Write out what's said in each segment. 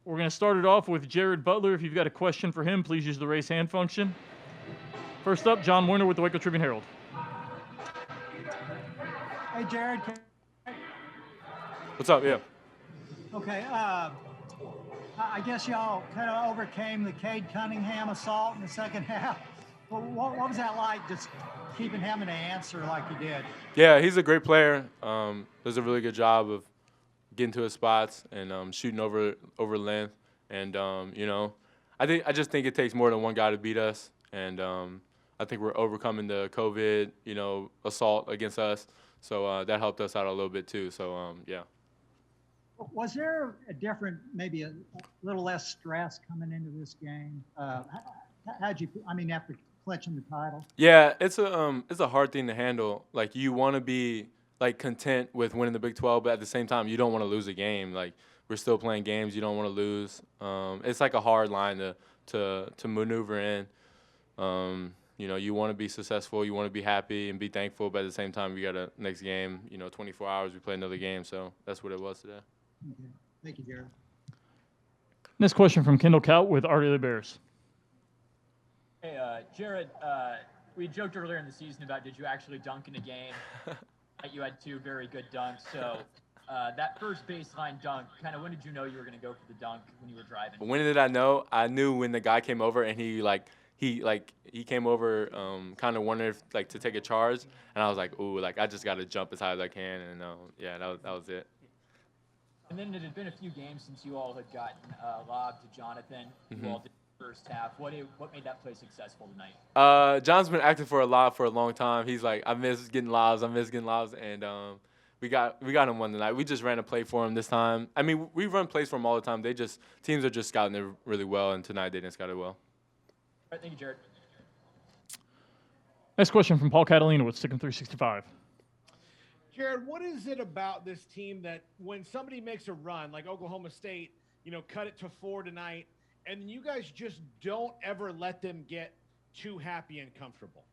We're going to start it off with Jared Butler. If you've got a question for him, please use the raise hand function. First up, John Werner with the Waco Tribune Herald. Hey, Jared. What's up? Yeah. Okay. I guess y'all kind of overcame the Cade Cunningham assault in the second half. What was that like, just keeping having to answer like you did? Yeah, he's a great player. Does a really good job of getting to his spots and shooting over length. And I just think it takes more than one guy to beat us. And I think we're overcoming the COVID assault against us. So that helped us out a little bit too. So yeah. Was there maybe a little less stress coming into this game? After clinching the title? Yeah, it's a hard thing to handle. Like, you want to be like content with winning the Big 12, but at the same time you don't want to lose a game. Like, we're still playing games, you don't want to lose. It's like a hard line to maneuver in. You want to be successful, you want to be happy and be thankful, but at the same time you got a next game, 24 hours we play another game, so that's what it was today. Okay. Thank you, Jared. Next question from Kendall Kaut with Our Daily Bears. Hey, Jared, we joked earlier in the season about did you actually dunk in a game? You had two very good dunks. So that first baseline dunk, kind of when did you know you were going to go for the dunk when you were driving? When did I know? I knew when the guy came over and he came over kind of wanted to take a charge, and I was like, ooh, I just got to jump as high as I can, and that was it. And then it had been a few games since you all had gotten lobbed to Jonathan. Mm-hmm. You all did the first half. What made that play successful tonight? John's been acting for a lob for a long time. He's like, I miss getting lobs, and we got him one tonight. We just ran a play for him this time. I mean, we run plays for him all the time. Teams are just scouting it really well, and tonight they didn't scout it well. All right, thank you, Jared. Next question from Paul Catalina with Stickin' 365. Jared, what is it about this team that when somebody makes a run, like Oklahoma State, cut it to 4 tonight, and you guys just don't ever let them get too happy and comfortable?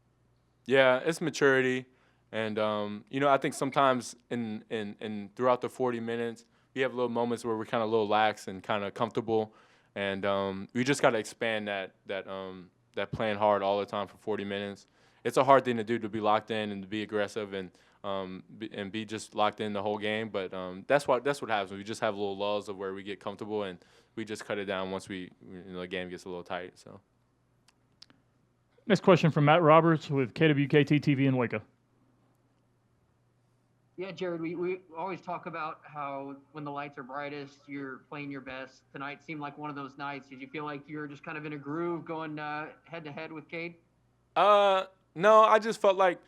Yeah, it's maturity, and I think sometimes in throughout the 40 minutes, we have little moments where we're kind of a little lax and kind of comfortable, and we just got to expand that playing hard all the time for 40 minutes. It's a hard thing to do, to be locked in and to be aggressive and be just locked in the whole game. But that's what happens. We just have little lulls of where we get comfortable and we just cut it down once the game gets a little tight. So. Next question from Matt Roberts with KWKT TV in Waco. Yeah, Jared, we always talk about how when the lights are brightest, you're playing your best. Tonight seemed like one of those nights. Did you feel like you were just kind of in a groove going head-to-head with Cade? No, I just felt like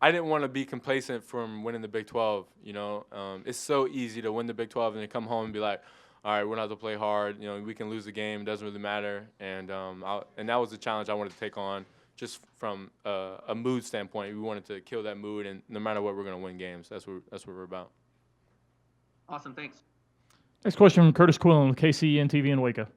I didn't want to be complacent from winning the Big 12. It's so easy to win the Big 12 and then come home and be like, all right, we're not going to play hard. We can lose the game. It doesn't really matter. And that was the challenge I wanted to take on just from a mood standpoint. We wanted to kill that mood, and no matter what, we're going to win games. That's what we're about. Awesome. Thanks. Next question from Curtis Quillen with KCEN TV in Waco.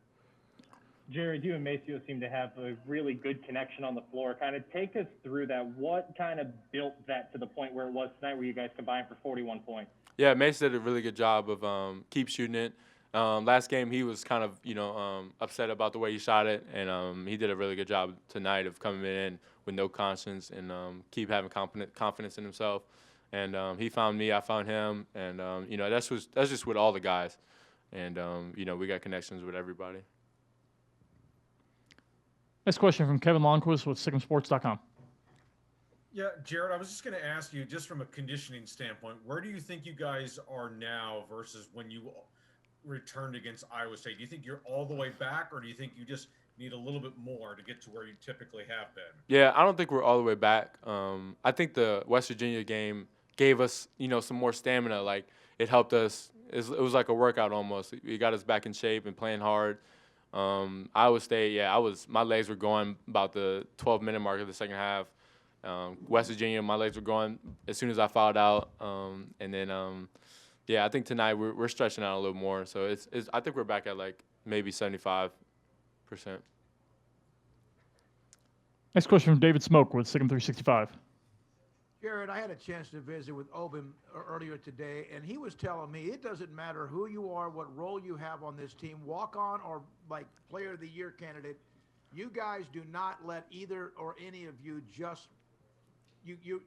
Jared, you and Maceo seem to have a really good connection on the floor. Kind of take us through that. What kind of built that to the point where it was tonight where you guys combined for 41 points? Yeah, Mace did a really good job of keep shooting it. Last game he was kind of upset about the way he shot it, and he did a really good job tonight of coming in with no conscience and keep having confidence in himself. And he found me, I found him, and that's just with all the guys. And we got connections with everybody. Next question from Kevin Longquist with SicEmSports.com. Yeah, Jared, I was just going to ask you, just from a conditioning standpoint, where do you think you guys are now versus when you returned against Iowa State? Do you think you're all the way back, or do you think you just need a little bit more to get to where you typically have been? Yeah, I don't think we're all the way back. I think the West Virginia game gave us, some more stamina. Like, it helped us. It was like a workout almost. It got us back in shape and playing hard. Iowa State, my legs were going about the 12-minute mark of the second half. West Virginia, my legs were going as soon as I fouled out. And then, I think tonight we're stretching out a little more. So I think we're back at maybe 75%. Next question from David Smoke with SicEm 365. Jared, I had a chance to visit with Obin earlier today, and he was telling me it doesn't matter who you are, what role you have on this team, walk on or like player of the year candidate. You guys do not let either or any of you just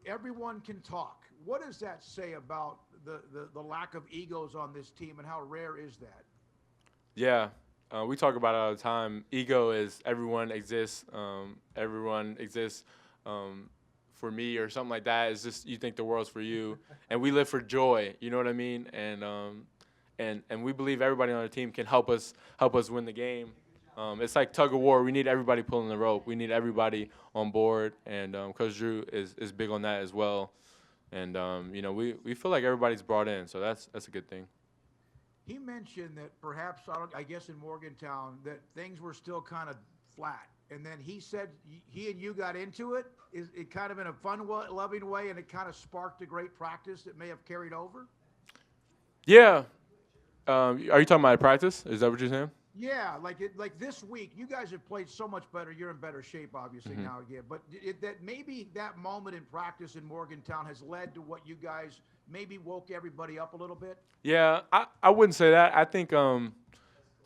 everyone can talk. What does that say about the lack of egos on this team, and how rare is that? Yeah, we talk about it all the time. Ego is everyone exists. Everyone exists for me or something like that. It's just you think the world's for you, and we live for joy. You know what I mean? And we believe everybody on the team can help us win the game. It's like tug of war. We need everybody pulling the rope. We need everybody on board, and Coach Drew is big on that as well. And we feel like everybody's brought in, so that's a good thing. He mentioned that perhaps, I guess in Morgantown, that things were still kind of flat. And then he said he and you got into it. Is it kind of in a fun, loving way, and it kind of sparked a great practice that may have carried over? Yeah. Are you talking about practice? Is that what you're saying? Yeah, like this week, you guys have played so much better. You're in better shape, obviously, now again. But that maybe that moment in practice in Morgantown has led to what you guys maybe woke everybody up a little bit? Yeah, I wouldn't say that. I think the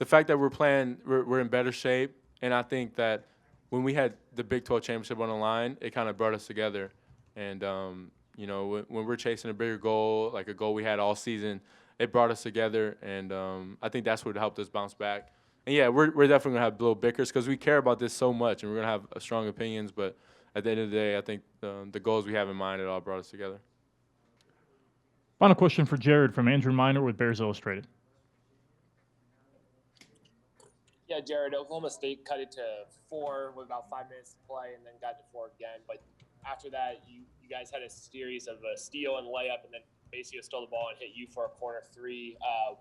fact that we're in better shape, and I think that when we had the Big 12 championship on the line, it kind of brought us together. And, when we're chasing a bigger goal, like a goal we had all season, it brought us together. And I think that's what helped us bounce back. And, yeah, we're definitely going to have little bickers because we care about this so much, and we're going to have strong opinions. But at the end of the day, I think the goals we have in mind, it all brought us together. Final question for Jared from Andrew Miner with Bears Illustrated. Yeah, Jared, Oklahoma State cut it to 4 with about 5 minutes to play and then got to 4 again. But after that, you guys had a series of a steal and layup, and then Maceo stole the ball and hit you for a corner 3.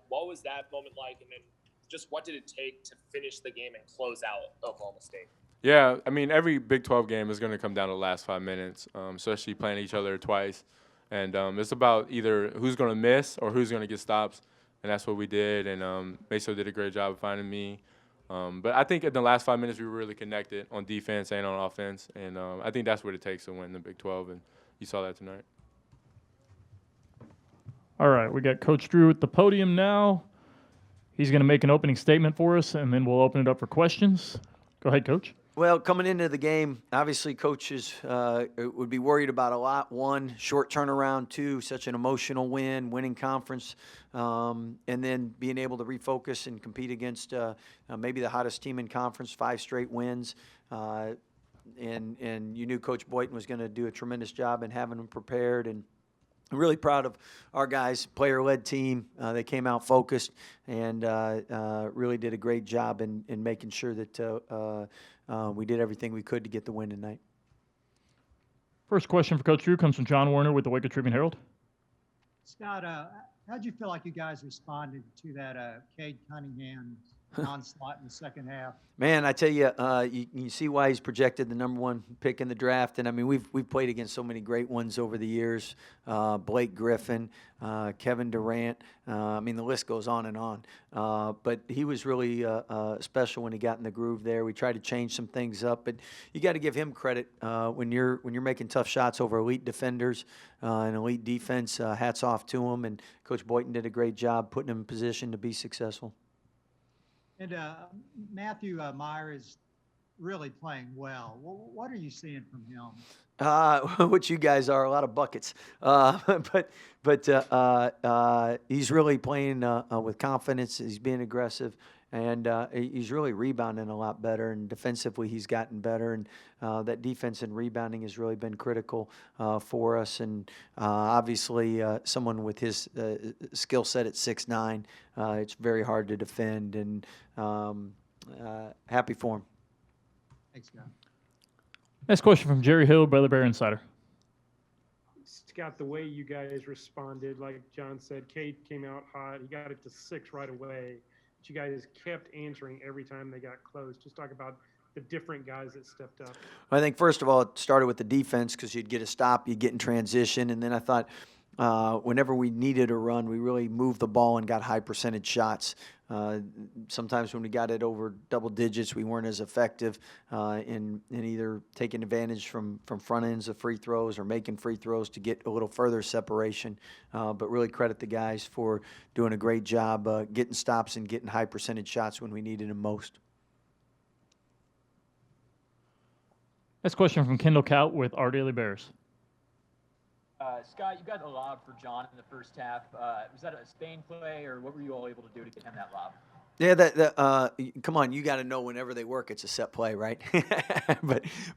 What was that moment like? And then just what did it take to finish the game and close out Oklahoma State? Yeah, I mean, every Big 12 game is going to come down to the last 5 minutes, especially playing each other twice. And it's about either who's going to miss or who's going to get stops, and that's what we did. And Maceo did a great job of finding me. But I think in the last 5 minutes we were really connected on defense and on offense, and I think that's what it takes to win the Big 12, and you saw that tonight. All right, we got Coach Drew at the podium now. He's going to make an opening statement for us, and then we'll open it up for questions. Go ahead, Coach. Well, coming into the game, obviously coaches would be worried about a lot. 1, short turnaround. 2, such an emotional win, winning conference, and then being able to refocus and compete against maybe the hottest team in conference, 5 straight wins. And you knew Coach Boynton was going to do a tremendous job in having them prepared. And I'm really proud of our guys, player-led team. They came out focused and really did a great job in making sure that we did everything we could to get the win tonight. First question for Coach Drew comes from John Warner with the Waco Tribune-Herald. Scott, how'd you feel like you guys responded to that Cade Cunningham onslaught in the second half? Man, I tell you, you see why he's projected the number 1 pick in the draft. And, I mean, we've played against so many great ones over the years. Blake Griffin, Kevin Durant. I mean, the list goes on and on. But he was really special when he got in the groove there. We tried to change some things up. But you got to give him credit when you're making tough shots over elite defenders and elite defense. Hats off to him. And Coach Boynton did a great job putting him in position to be successful. And Matthew Meyer is really playing well. What are you seeing from him? What you guys are, a lot of buckets. But he's really playing with confidence. He's being aggressive, and he's really rebounding a lot better. And defensively, he's gotten better. And that defense and rebounding has really been critical for us. And obviously, someone with his skill set at 6'9", it's very hard to defend. And happy for him. Thanks, Scott. Next question from Jerry Hill, Baylor Bear Insider. Scott, the way you guys responded, like John said, Cade came out hot. He got it to 6 right away. But you guys kept answering every time they got close. Just talk about the different guys that stepped up. I think, first of all, it started with the defense because you'd get a stop, you'd get in transition. And then I thought whenever we needed a run, we really moved the ball and got high percentage shots. Sometimes when we got it over double digits, we weren't as effective in either taking advantage from front ends of free throws or making free throws to get a little further separation. But really credit the guys for doing a great job getting stops and getting high percentage shots when we needed them most. Next question from Kendall Kaut with Our Daily Bears. Scott, you got a lob for John in the first half. Was that a Spain play, or what were you all able to do to get him that lob? Yeah, come on, you got to know whenever they work, it's a set play, right?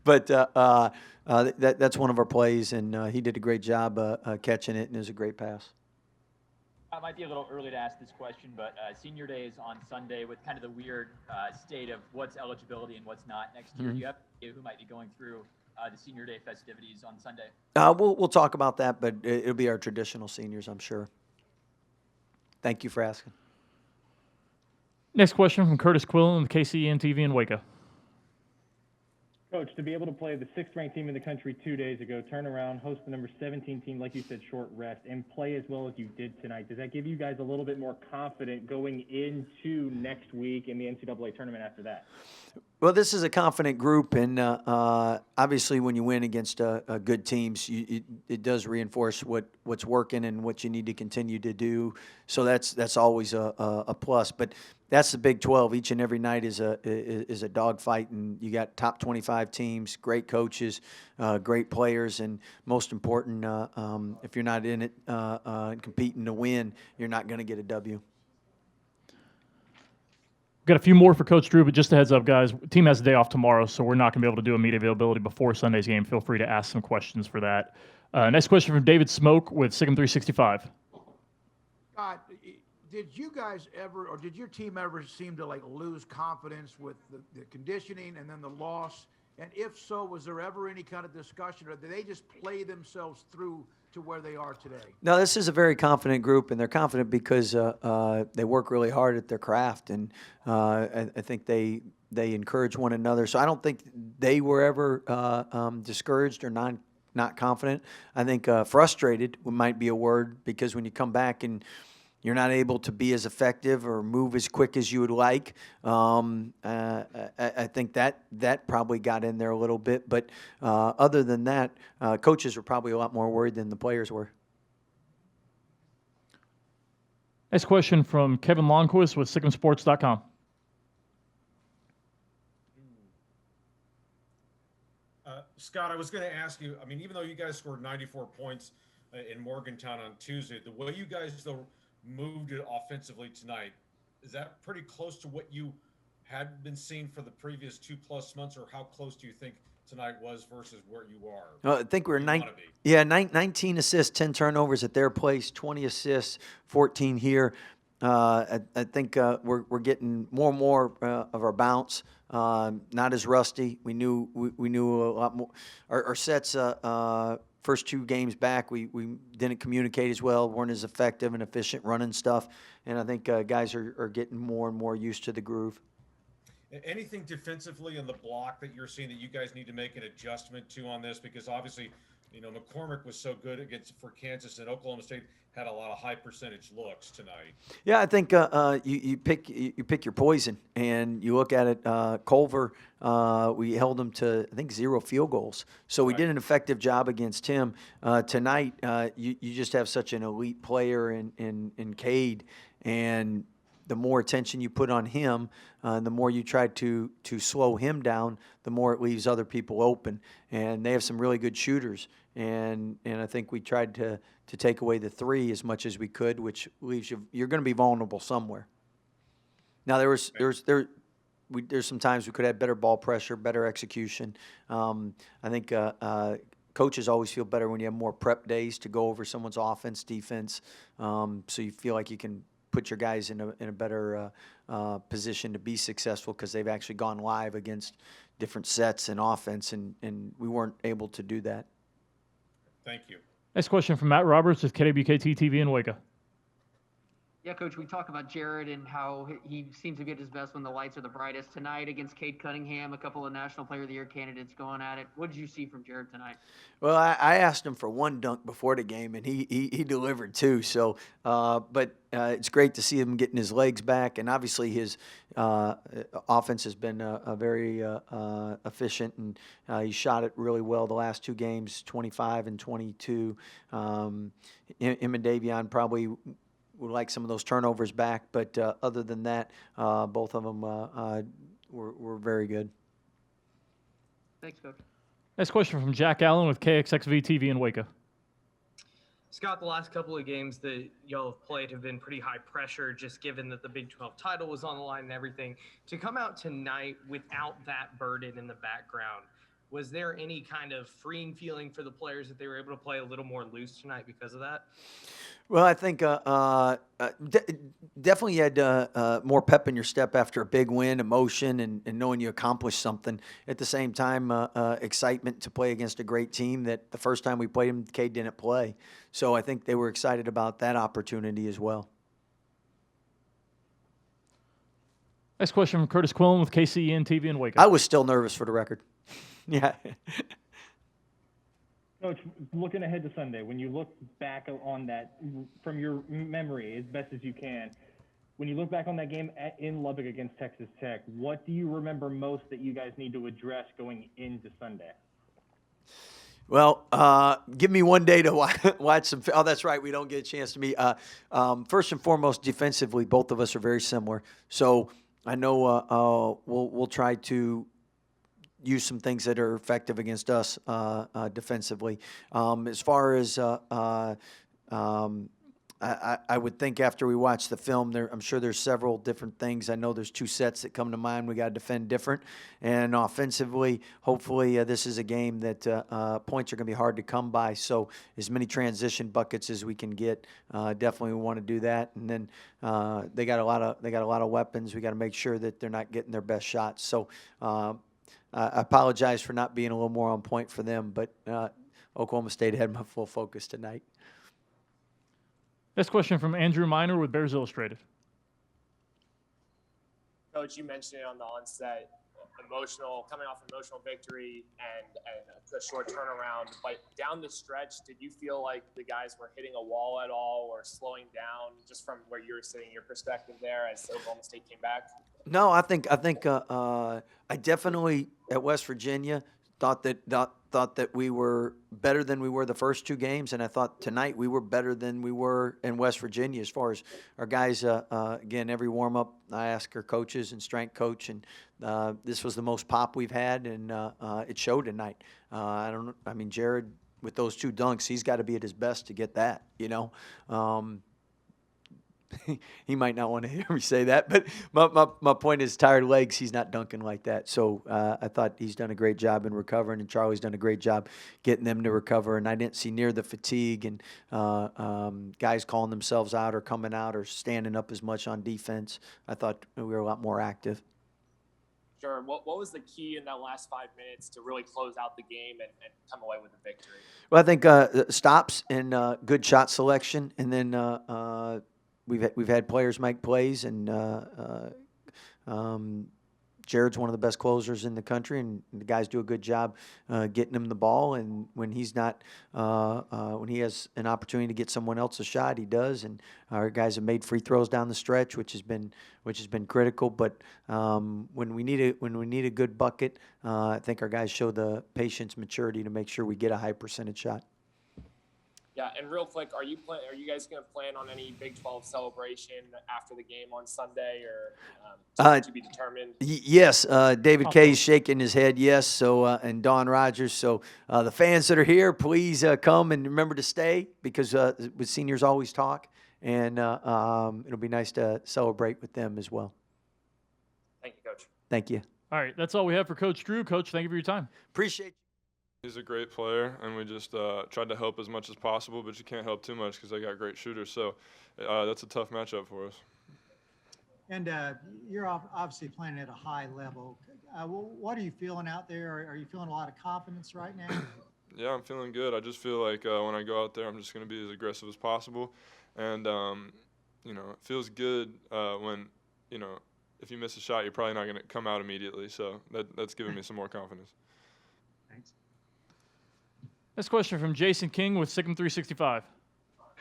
but that's one of our plays, and he did a great job catching it, and it was a great pass. It might be a little early to ask this question, but senior day is on Sunday with kind of the weird state of what's eligibility and what's not next year. Mm-hmm. Do you have who might be going through the senior day festivities on Sunday? We'll talk about that, but it'll be our traditional seniors, I'm sure. Thank you for asking. Next question from Curtis Quillen with KCEN-TV in Waco. Coach, to be able to play the 6th-ranked team in the country 2 days ago, turn around, host the number 17 team, like you said, short rest, and play as well as you did tonight, does that give you guys a little bit more confident going into next week in the NCAA tournament after that? Well, this is a confident group, and obviously when you win against good teams, it does reinforce what's working and what you need to continue to do. So that's always a plus. But that's the Big 12. Each and every night is a dogfight, and you got top 25 teams, great coaches, great players, and most important, if you're not in it competing to win, you're not going to get a W. Got a few more for Coach Drew, but just a heads up, guys. Team has a day off tomorrow, so we're not going to be able to do immediate availability before Sunday's game. Feel free to ask some questions for that. Next question from David Smoke with Sigum 365. God, did you guys ever, or did your team ever seem to lose confidence with the conditioning and then the loss? And if so, was there ever any kind of discussion, or did they just play themselves through to where they are today? No, this is a very confident group, and they're confident because they work really hard at their craft, and I think they encourage one another. So I don't think they were ever discouraged or not confident. I think frustrated might be a word, because when you come back and you're not able to be as effective or move as quick as you would like. I think that probably got in there a little bit. But other than that, coaches were probably a lot more worried than the players were. Next question from Kevin Longquist with SigumSports.com. Scott, I was going to ask you, I mean, even though you guys scored 94 points in Morgantown on Tuesday, the way you guys, though, moved it offensively tonight, is that pretty close to what you had been seeing for the previous 2+ months, or how close do you think tonight was versus where you are? I think we're 19 assists, 10 turnovers at their place, 20 assists, 14 here. I think we're getting more and more of our bounce. Not as rusty. We knew a lot more. Our sets. First 2 games back, we didn't communicate as well, weren't as effective and efficient running stuff, and I think guys are getting more and more used to the groove. Anything defensively in the block that you're seeing that you guys need to make an adjustment to on this? Because obviously, McCormick was so good for Kansas, and Oklahoma State had a lot of high percentage looks tonight. Yeah, I think you pick your poison, and you look at it. Culver, we held him to, I think, 0 field goals. So we did an effective job against him. Tonight, you just have such an elite player in Cade, and the more attention you put on him, the more you try to slow him down, the more it leaves other people open. And they have some really good shooters. And I think we tried to take away the 3 as much as we could, which leaves you're going to be vulnerable somewhere. Now there's some times we could have better ball pressure, better execution. I think coaches always feel better when you have more prep days to go over someone's offense, defense, so you feel like you can put your guys in a better position to be successful, because they've actually gone live against different sets and offense, and we weren't able to do that. Thank you. Next question from Matt Roberts with KWKT-TV in Waco. Yeah, Coach, we talk about Jared and how he seems to be at his best when the lights are the brightest. Tonight against Cade Cunningham, a couple of National Player of the Year candidates going at it. What did you see from Jared tonight? Well, I asked him for one dunk before the game, and he delivered two. So, but it's great to see him getting his legs back, and obviously his offense has been very efficient, and he shot it really well the last two games, 25 and 22. Him and Davion probably would like some of those turnovers back, but other than that, both of them were very good. Thanks, Coach. Next question from Jack Allen with KXXV TV in Waco. Scott, the last couple of games that y'all have played have been pretty high pressure, just given that the Big 12 title was on the line and everything. To come out tonight without that burden in the background, was there any kind of freeing feeling for the players that they were able to play a little more loose tonight because of that? Well, I think definitely you had more pep in your step after a big win, emotion, and knowing you accomplished something. At the same time, excitement to play against a great team that the first time we played them, Cade didn't play. So I think they were excited about that opportunity as well. Next question from Curtis Quillen with KCEN TV in Waco. I was still nervous for the record. Yeah. Coach, looking ahead to Sunday, when you look back on that from your memory as best as you can, when you look back on that game in Lubbock against Texas Tech, what do you remember most that you guys need to address going into Sunday? Well, give me one day to watch some. Oh, that's right. We don't get a chance to meet. First and foremost, defensively, both of us are very similar. So I know we'll try to use some things that are effective against us defensively. As far as I would think after we watch the film, I'm sure there's several different things. I know there's two sets that come to mind. We got to defend different. And offensively, hopefully this is a game that points are going to be hard to come by. So as many transition buckets as we can get, definitely we want to do that. And then they got a lot of weapons. We got to make sure that they're not getting their best shots. So I apologize for not being a little more on point for them, but Oklahoma State had my full focus tonight. Next question from Andrew Miner with Bears Illustrated. Coach, you mentioned it on the onset, coming off an emotional victory and a short turnaround. But down the stretch, did you feel like the guys were hitting a wall at all or slowing down, just from where you were sitting, your perspective there as Oklahoma State came back? No, I think I definitely at West Virginia thought that we were better than we were the first two games, and I thought tonight we were better than we were in West Virginia as far as our guys. Again, every warm up I ask our coaches and strength coach, and this was the most pop we've had, and it showed tonight. I mean, Jared with those two dunks, he's got to be at his best to get that. You know. He might not want to hear me say that, but my point is tired legs, he's not dunking like that. So I thought he's done a great job in recovering, and Charlie's done a great job getting them to recover. And I didn't see near the fatigue and guys calling themselves out or coming out or standing up as much on defense. I thought we were a lot more active. Sure. What was the key in that last 5 minutes to really close out the game and come away with a victory? Well, I think stops and good shot selection, and then We've had players make plays, and Jared's one of the best closers in the country, and the guys do a good job getting him the ball. And when he's not, when he has an opportunity to get someone else a shot, he does. And our guys have made free throws down the stretch, which has been critical. But when we need a good bucket, I think our guys show the patience, maturity to make sure we get a high percentage shot. Yeah, and real quick, are you guys going to plan on any Big 12 celebration after the game on Sunday, or to be determined? Yes, David Kay's shaking his head. Yes, so and Don Rogers. So the fans that are here, please come and remember to stay, because with seniors always talk, and it'll be nice to celebrate with them as well. Thank you, Coach. Thank you. All right, that's all we have for Coach Drew. Coach, thank you for your time. Appreciate you. He's a great player, and we just tried to help as much as possible, but you can't help too much because they got great shooters. So that's a tough matchup for us. And you're obviously playing at a high level. What are you feeling out there? Are you feeling a lot of confidence right now? Yeah, I'm feeling good. I just feel like when I go out there, I'm just going to be as aggressive as possible. And it feels good when, if you miss a shot, you're probably not going to come out immediately. So that's giving me some more confidence. Thanks. Next question from Jason King with Sigma 365.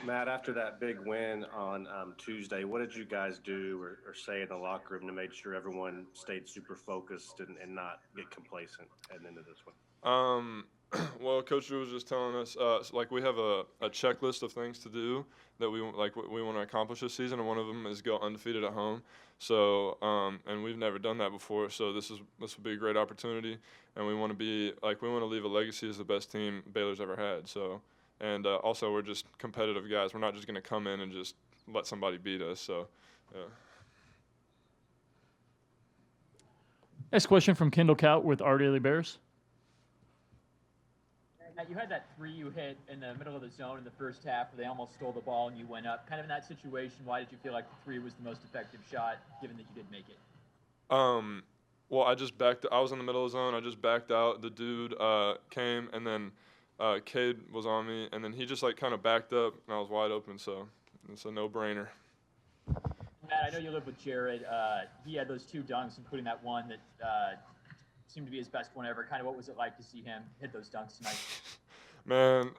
Matt, after that big win on Tuesday, what did you guys do or say in the locker room to make sure everyone stayed super focused and not get complacent heading into this one? Well, Coach Drew was just telling us, we have a checklist of things to do that we want to accomplish this season, and one of them is go undefeated at home. So, and we've never done that before, so this will be a great opportunity, and we want to leave a legacy as the best team Baylor's ever had. So, and also we're just competitive guys. We're not just going to come in and just let somebody beat us. So, yeah. Next question from Kendall Kaut with Our Daily Bears. You had that three you hit in the middle of the zone in the first half where they almost stole the ball and you went up. Kind of in that situation, why did you feel like the three was the most effective shot, given that you did make it? Well, I was in the middle of the zone. I just backed out. The dude came, and then Cade was on me, and then he just kind of backed up, and I was wide open. So it's a no-brainer. Matt, I know you live with Jared. He had those two dunks, including that one that seemed to be his best one ever. Kind of what was it like to see him hit those dunks tonight? Man,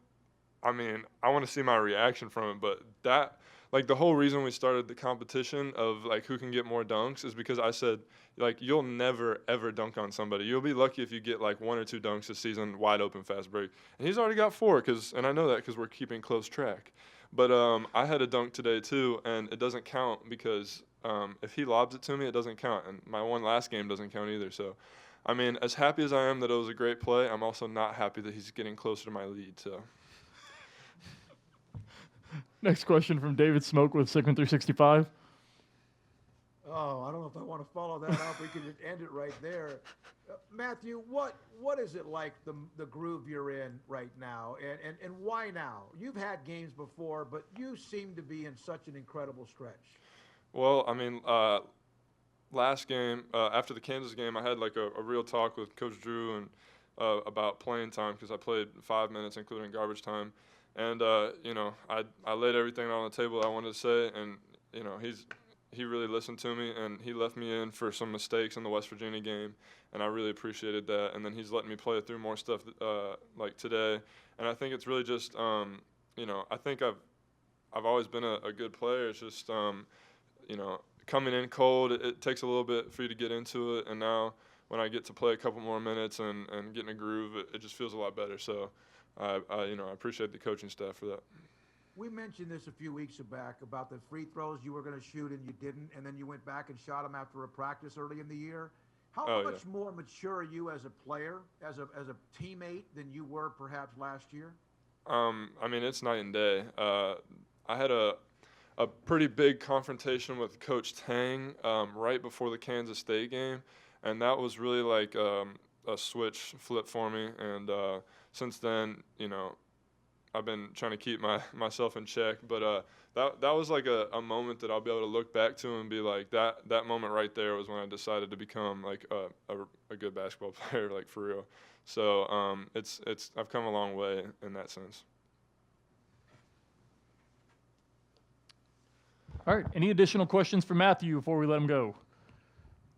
I mean, I want to see my reaction from it, but that, the whole reason we started the competition of, who can get more dunks is because I said, you'll never, ever dunk on somebody. You'll be lucky if you get, 1 or 2 dunks this season, wide open, fast break. And he's already got 4, and I know that because we're keeping close track. But I had a dunk today, too, and it doesn't count because if he lobs it to me, it doesn't count. And my one last game doesn't count either, so. I mean, as happy as I am that it was a great play, I'm also not happy that he's getting closer to my lead. So, next question from David Smoke with Sigma 365. Oh, I don't know if I want to follow that up. We could just end it right there. Matthew, what is it like the groove you're in right now, and why now? You've had games before, but you seem to be in such an incredible stretch. Well, I mean. Last game, after the Kansas game, I had a real talk with Coach Drew and about playing time because I played 5 minutes, including garbage time. And I laid everything on the table I wanted to say, and he really listened to me, and he left me in for some mistakes in the West Virginia game, and I really appreciated that. And then he's letting me play through more stuff today, and I think it's really just I think I've always been a good player. It's just coming in cold, it takes a little bit for you to get into it, and now when I get to play a couple more minutes and get in a groove, it just feels a lot better. So I appreciate the coaching staff for that. We mentioned this a few weeks back about the free throws you were going to shoot and you didn't, and then you went back and shot them after a practice early in the year. How much more mature are you as a player, as a teammate, than you were perhaps last year? I mean, it's night and day. I had a pretty big confrontation with Coach Tang right before the Kansas State game, and that was really a switch flip for me. And since then, I've been trying to keep myself in check. But that was a moment that I'll be able to look back to and be like, that moment right there was when I decided to become a good basketball player, for real. So I've come a long way in that sense. All right. Any additional questions for Matthew before we let him go?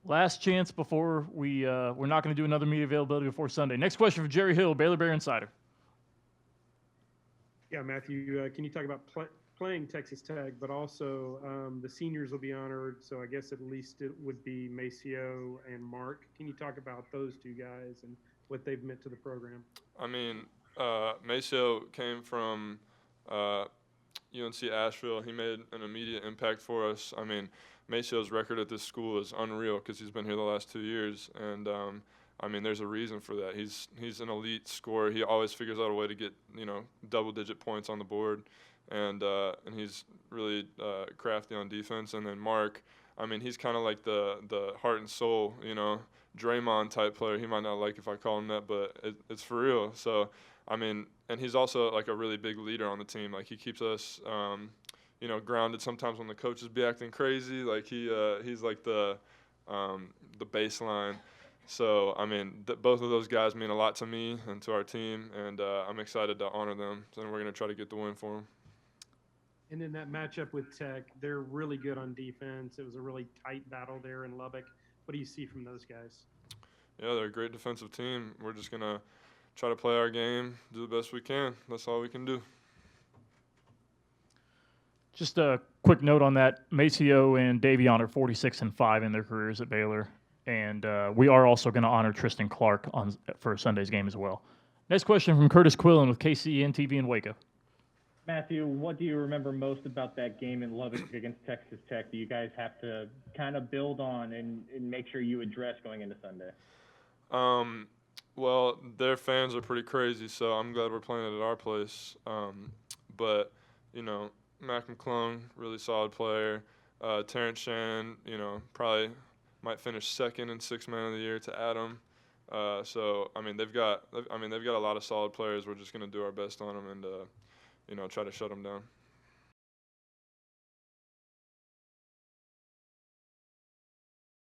Last chance before we're not going to do another media availability before Sunday. Next question from Jerry Hill, Baylor Bear Insider. Yeah, Matthew, can you talk about playing Texas Tech, but also the seniors will be honored, so I guess at least it would be Maceo and Mark. Can you talk about those two guys and what they've meant to the program? I mean, Maceo came from UNC Asheville. He made an immediate impact for us. I mean, Maceo's record at this school is unreal because he's been here the last 2 years, and I mean, there's a reason for that. He's an elite scorer. He always figures out a way to get double-digit points on the board, and he's really crafty on defense. And then Mark, I mean, he's kind of like the heart and soul, Draymond type player. He might not like if I call him that, but it's for real. So, I mean, and he's also a really big leader on the team. He keeps us, grounded sometimes when the coaches be acting crazy. He's the baseline. So, I mean, both of those guys mean a lot to me and to our team, and I'm excited to honor them. And we're going to try to get the win for them. And then that matchup with Tech, they're really good on defense. It was a really tight battle there in Lubbock. What do you see from those guys? Yeah, they're a great defensive team. We're just going to try to play our game, do the best we can. That's all we can do. Just a quick note on that. Maceo and Davion are 46-5 in their careers at Baylor. And we are also going to honor Tristan Clark for Sunday's game as well. Next question from Curtis Quillen with KCEN-TV in Waco. Matthew, what do you remember most about that game in Lubbock against Texas Tech that you guys have to kind of build on and make sure you address going into Sunday? Well, their fans are pretty crazy, so I'm glad we're playing it at our place. But, you know, Mac McClung, really solid player. Terrence Shan, you know, probably might finish second in Sixth Man of the Year to Adam. So, I mean, they've got a lot of solid players. We're just going to do our best on them and, you know, try to shut them down.